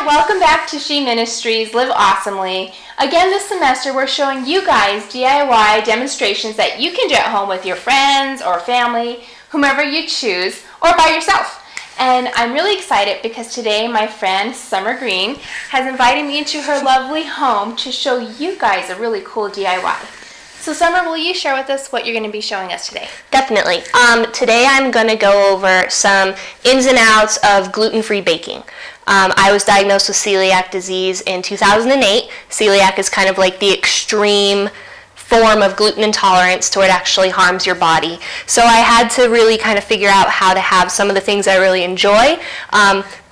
Welcome back to She Ministries, Live Awesomely. Again this semester we're showing you guys DIY demonstrations that you can do at home with your friends or family, whomever you choose, or by yourself. And I'm really excited because today my friend Summer Green has invited me into her lovely home to show you guys a really cool DIY. So Summer, will you share with us what you're going to be showing us today? Definitely. Today I'm going to go over some ins and outs of gluten-free baking. I was diagnosed with celiac disease in 2008. Celiac is kind of like the extreme form of gluten intolerance to where it actually harms your body. So I had to really kind of figure out how to have some of the things I really enjoy.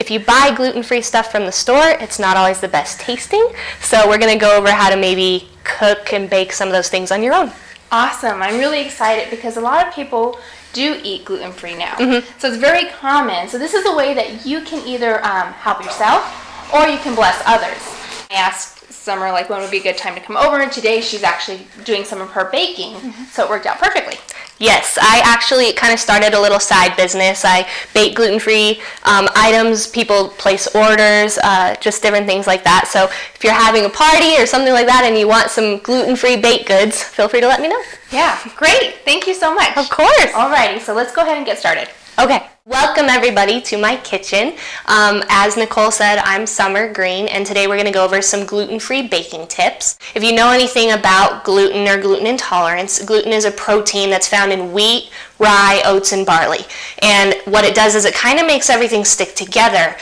If you buy gluten-free stuff from the store, it's not always the best tasting. So we're going to go over how to maybe cook and bake some of those things on your own. Awesome. I'm really excited because a lot of people do eat gluten-free now. So it's very common. So this is a way that you can either help yourself or you can bless others. I asked Summer when would be a good time to come over, and today she's actually doing some of her baking, so it worked out perfectly. Yes, I actually kind of started a little side business. I bake gluten-free items, people place orders, just different things like that. So if you're having a party or something like that and you want some gluten-free baked goods, feel free to let me know. Yeah, great. Thank you so much. Of course. Alrighty, so let's go ahead and get started. Okay. Welcome everybody to my kitchen. As Nicole said, I'm Summer Green, and today we're going to go over some gluten-free baking tips. If you know anything about gluten or gluten intolerance, gluten is a protein that's found in wheat, rye, oats, and barley. And what it does is it kind of makes everything stick together.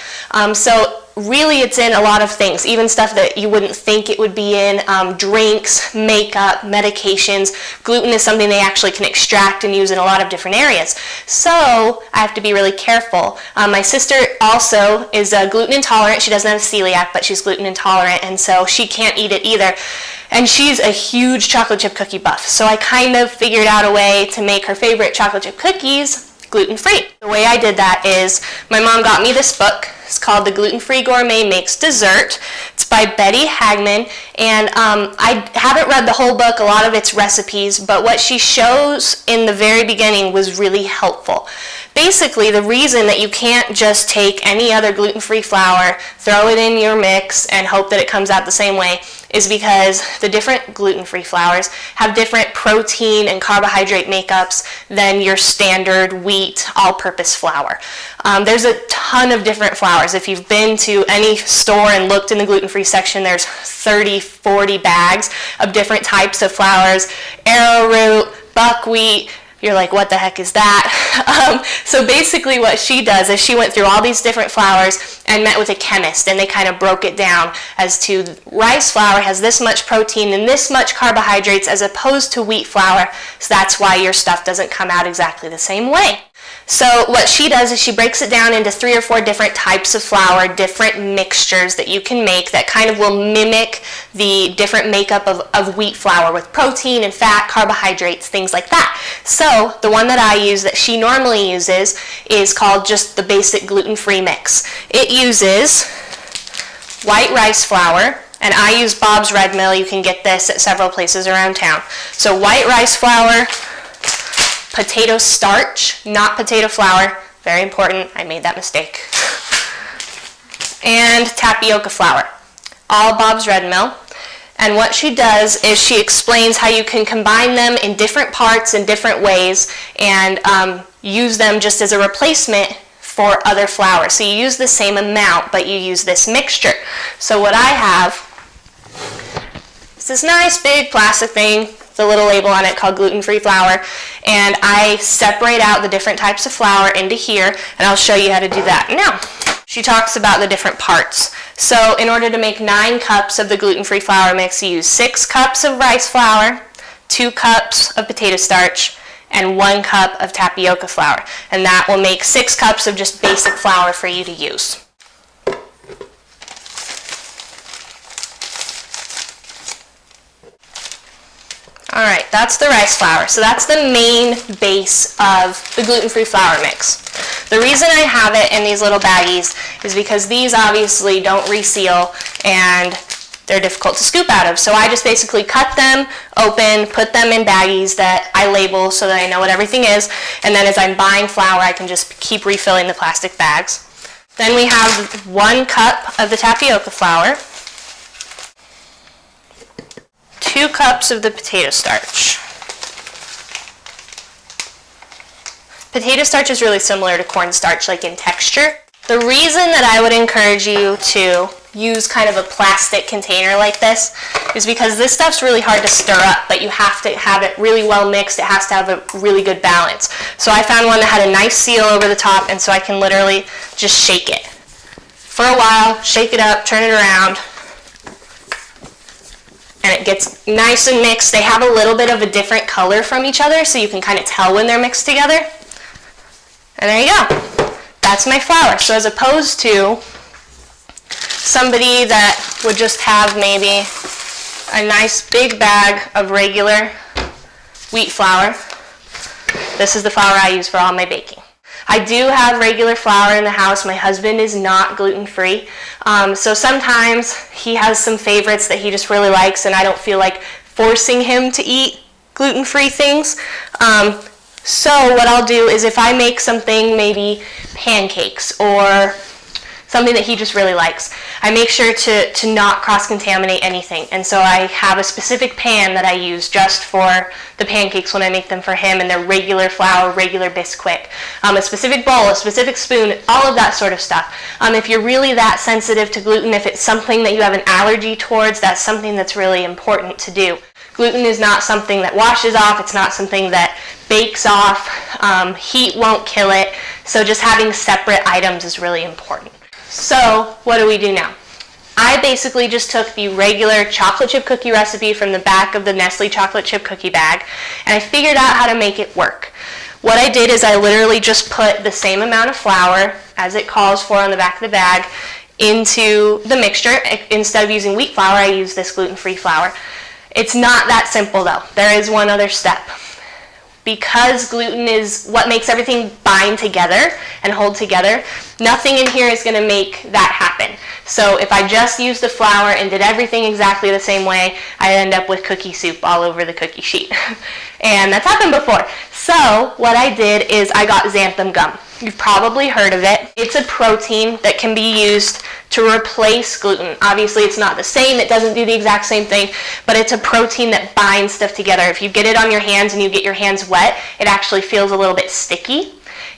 So really it's in a lot of things, even stuff that you wouldn't think it would be in, drinks, makeup, medications. Gluten is something they actually can extract and use in a lot of different areas. So I have to be really careful. My sister also is gluten intolerant. She doesn't have celiac, but she's gluten intolerant, and so she can't eat it either. And she's a huge chocolate chip cookie buff. So I kind of figured out a way to make her favorite chocolate chip cookies gluten-free. The way I did that is my mom got me this book. It's called The Gluten-Free Gourmet Makes Dessert. It's by Betty Hagman, and I haven't read the whole book, a lot of its recipes, but what she shows in the very beginning was really helpful. Basically, the reason that you can't just take any other gluten-free flour, throw it in your mix, and hope that it comes out the same way is because the different gluten-free flours have different protein and carbohydrate makeups than your standard wheat all-purpose flour. There's a ton of different flours. If you've been to any store and looked in the gluten-free section, there's 30, 40 bags of different types of flours, arrowroot, buckwheat. You're like, what the heck is that? So basically what she does is she went through all these different flours and met with a chemist, and they kind of broke it down as to rice flour has this much protein and this much carbohydrates as opposed to wheat flour, so that's why your stuff doesn't come out exactly the same way. So what she does is she breaks it down into 3 or 4 different types of flour, different mixtures that you can make that kind of will mimic the different makeup of wheat flour with protein and fat, carbohydrates, things like that. So the one that I use that she normally uses is called just the basic gluten-free mix. It uses white rice flour, and I use Bob's Red Mill. You can get this at several places around town. So white rice flour, potato starch, not potato flour, very important, I made that mistake, and tapioca flour, all Bob's Red Mill. And what she does is she explains how you can combine them in different parts in different ways and use them just as a replacement for other flour. So you use the same amount, but you use this mixture. So what I have is this nice big plastic thing, the little label on it called gluten-free flour, and I separate out the different types of flour into here, and I'll show you how to do that now. She talks about the different parts. So in order to make 9 cups of the gluten-free flour mix, you use 6 cups of rice flour, 2 cups of potato starch, and 1 cup of tapioca flour, and that will make 6 cups of just basic flour for you to use. Alright, that's the rice flour. So that's the main base of the gluten-free flour mix. The reason I have it in these little baggies is because these obviously don't reseal and they're difficult to scoop out of. So I just basically cut them open, put them in baggies that I label so that I know what everything is, and then as I'm buying flour I can just keep refilling the plastic bags. Then we have 1 cup of the tapioca flour, 2 cups of the potato starch. Potato starch is really similar to cornstarch, like in texture. The reason that I would encourage you to use kind of a plastic container like this is because this stuff's really hard to stir up, but you have to have it really well mixed. It has to have a really good balance. So I found one that had a nice seal over the top, and so I can literally just shake it for a while, shake it up, turn it around, and it gets nice and mixed. They have a little bit of a different color from each other, so you can kind of tell when they're mixed together. And there you go. That's my flour. So as opposed to somebody that would just have maybe a nice big bag of regular wheat flour, this is the flour I use for all my baking. I do have regular flour in the house. My husband is not gluten-free, so sometimes he has some favorites that he just really likes, and I don't feel like forcing him to eat gluten-free things. So what I'll do is if I make something, maybe pancakes or something that he just really likes, I make sure to not cross-contaminate anything. And so I have a specific pan that I use just for the pancakes when I make them for him, and they're regular flour, regular Bisquick. A specific bowl, a specific spoon, all of that sort of stuff. If you're really that sensitive to gluten, if it's something that you have an allergy towards, that's something that's really important to do. Gluten is not something that washes off. It's not something that bakes off. Heat won't kill it. So just having separate items is really important. So what do we do now? I basically just took the regular chocolate chip cookie recipe from the back of the Nestle chocolate chip cookie bag, and I figured out how to make it work. What I did is I literally just put the same amount of flour as it calls for on the back of the bag into the mixture. Instead of using wheat flour, I use this gluten-free flour. It's not that simple though. There is one other step. Because gluten is what makes everything bind together and hold together, nothing in here is going to make that happen. So if I just used the flour and did everything exactly the same way, I'd end up with cookie soup all over the cookie sheet. And that's happened before. So what I did is I got xanthan gum. You've probably heard of it. It's a protein that can be used to replace gluten. Obviously it's not the same, it doesn't do the exact same thing, but it's a protein that binds stuff together. If you get it on your hands and you get your hands wet, it actually feels a little bit sticky.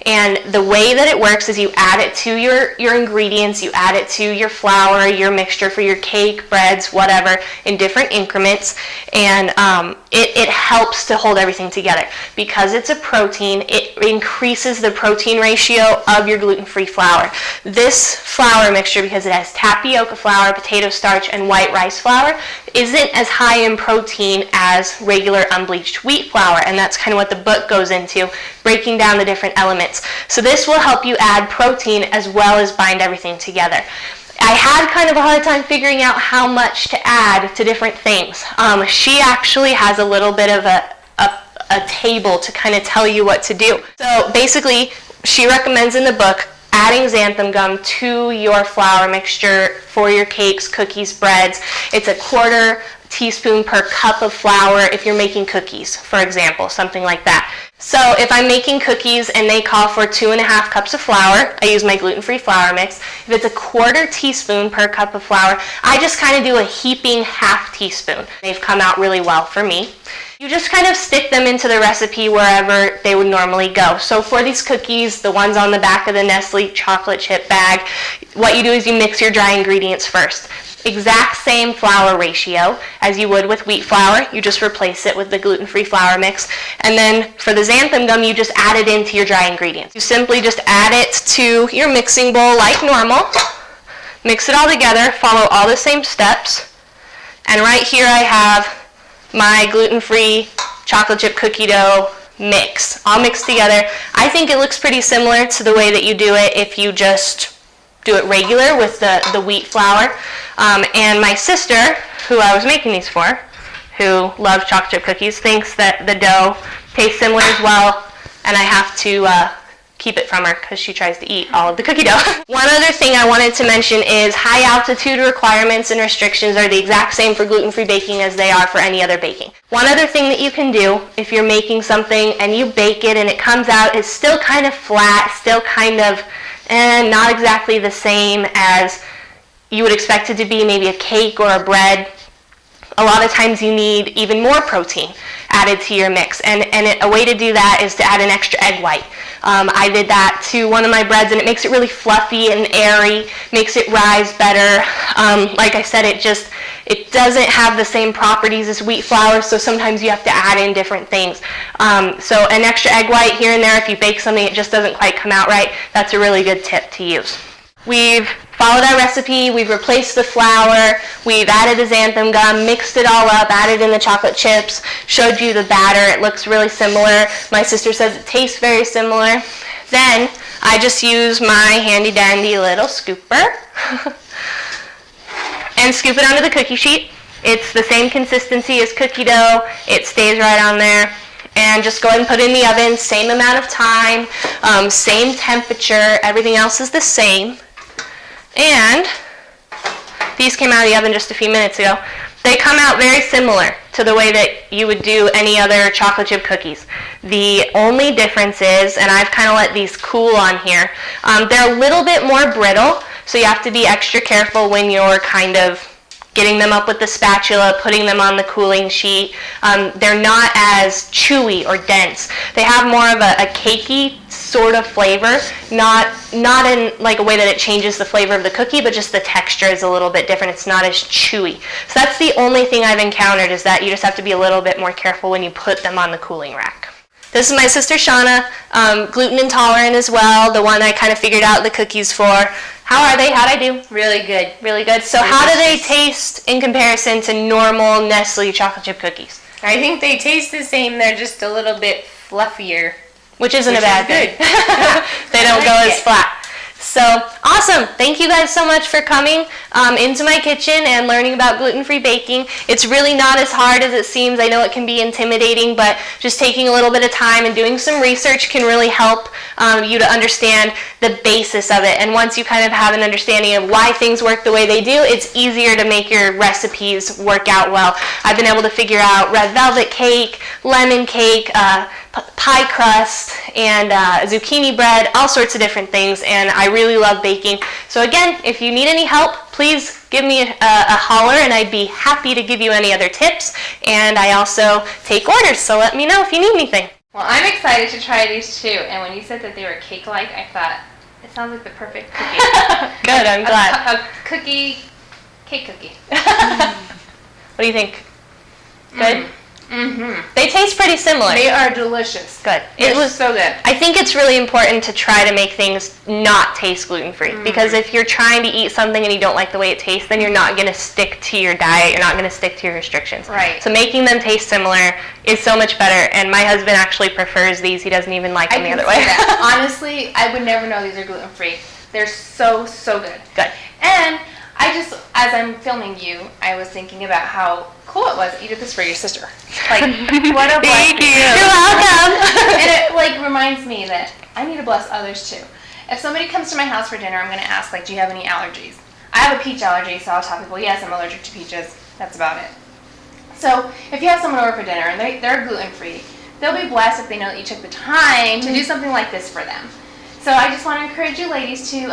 And the way that it works is you add it to your ingredients, you add it to your flour, your mixture for your cake, breads, whatever, in different increments, and it helps to hold everything together. Because it's a protein, it increases the protein ratio of your gluten-free flour. This flour mixture, because it has tapioca flour, potato starch, and white rice flour, isn't as high in protein as regular unbleached wheat flour, and that's kind of what the book goes into, breaking down the different elements. So this will help you add protein as well as bind everything together. I had kind of a hard time figuring out how much to add to different things. She actually has a little bit of a table to kind of tell you what to do. So basically, she recommends in the book adding xanthan gum to your flour mixture for your cakes, cookies, breads. It's a 1/4 teaspoon per cup of flour if you're making cookies, for example, something like that. So if I'm making cookies and they call for 2.5 cups of flour, I use my gluten-free flour mix. If it's a 1/4 teaspoon per cup of flour, I just kind of do a heaping 1/2 teaspoon. They've come out really well for me. You just kind of stick them into the recipe wherever they would normally go. So for these cookies, the ones on the back of the Nestle chocolate chip bag, what you do is you mix your dry ingredients first. Exact same flour ratio as you would with wheat flour. You just replace it with the gluten-free flour mix. And then for the xanthan gum, you just add it into your dry ingredients. You simply just add it to your mixing bowl like normal. Mix it all together, follow all the same steps. And right here I have my gluten-free chocolate chip cookie dough mix, all mixed together. I think it looks pretty similar to the way that you do it if you just do it regular with the wheat flour. And my sister, who I was making these for, who loves chocolate chip cookies, thinks that the dough tastes similar as well, and I have to keep it from her because she tries to eat all of the cookie dough. One other thing I wanted to mention is high altitude requirements and restrictions are the exact same for gluten-free baking as they are for any other baking. One other thing that you can do if you're making something and you bake it and it comes out, it's still kind of flat, still kind of and not exactly the same as you would expect it to be, maybe a cake or a bread. A lot of times you need even more protein added to your mix, and a way to do that is to add an extra egg white. I did that to one of my breads, and it makes it really fluffy and airy, makes it rise better. Like I said, it doesn't have the same properties as wheat flour, so sometimes you have to add in different things. So an extra egg white here and there, if you bake something it just doesn't quite come out right, that's a really good tip to use. We've followed our recipe, we've replaced the flour, we've added the xanthan gum, mixed it all up, added in the chocolate chips, showed you the batter. It looks really similar. My sister says it tastes very similar. Then I just use my handy dandy little scooper and scoop it onto the cookie sheet. It's the same consistency as cookie dough. It stays right on there. And just go ahead and put it in the oven, same amount of time, same temperature, everything else is the same. And these came out of the oven just a few minutes ago. They come out very similar to the way that you would do any other chocolate chip cookies. The only difference is, and I've kind of let these cool on here, they're a little bit more brittle, so you have to be extra careful when you're kind of getting them up with the spatula, putting them on the cooling sheet. They're not as chewy or dense. They have more of a cakey sort of flavor, not in like a way that it changes the flavor of the cookie, but just the texture is a little bit different. It's not as chewy. So that's the only thing I've encountered, is that you just have to be a little bit more careful when you put them on the cooling rack. This is my sister Shawna, gluten intolerant as well, the one I kind of figured out the cookies for. How are they? How'd I do? Really good. Really good. So how do they taste in comparison to normal Nestle chocolate chip cookies? I think they taste the same. They're just a little bit fluffier. Which isn't a bad thing. They don't go as flat. So awesome. Thank you guys so much for coming into my kitchen and learning about gluten-free baking. It's really not as hard as it seems. I know it can be intimidating, but just taking a little bit of time and doing some research can really help you to understand the basis of it. And once you kind of have an understanding of why things work the way they do, it's easier to make your recipes work out well. I've been able to figure out red velvet cake, lemon cake, pie crust, and zucchini bread, all sorts of different things, and I really love baking. So again, if you need any help, please give me a holler, and I'd be happy to give you any other tips. And I also take orders, so let me know if you need anything. Well, I'm excited to try these too, and when you said that they were cake-like, I thought, it sounds like the perfect cookie. Good, I'm glad. A cake cookie. What do you think? Good? Mm-hmm. They taste pretty similar. They are delicious. Good. It was so good. I think it's really important to try to make things not taste gluten-free, because if you're trying to eat something and you don't like the way it tastes, then you're not going to stick to your diet. You're not going to stick to your restrictions. Right. So making them taste similar is so much better, and my husband actually prefers these. He doesn't even like them the other way. Honestly, I would never know these are gluten-free. They're so, so good. Good. And I just, as I'm filming you, I was thinking about how cool it was that you did this for your sister. Like, what a blessing. Thank you. You're welcome. And it, like, reminds me that I need to bless others, too. If somebody comes to my house for dinner, I'm going to ask, like, do you have any allergies? I have a peach allergy, so I'll tell people, yes, I'm allergic to peaches. That's about it. So, if you have someone over for dinner and they're gluten-free, they'll be blessed if they know that you took the time to do something like this for them. So I just want to encourage you ladies to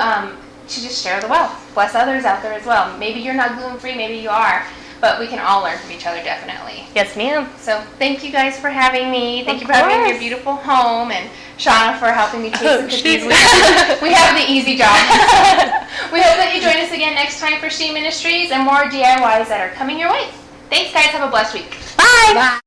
just share the wealth. Bless others out there as well. Maybe you're not gluten-free, maybe you are, but we can all learn from each other, definitely. Yes, ma'am. So thank you guys for having me. Thank you for having me in your beautiful home, and Shawna for helping me taste the cookies. We have the easy job. We hope that you join us again next time for She Ministries and more DIYs that are coming your way. Thanks, guys. Have a blessed week. Bye. Bye.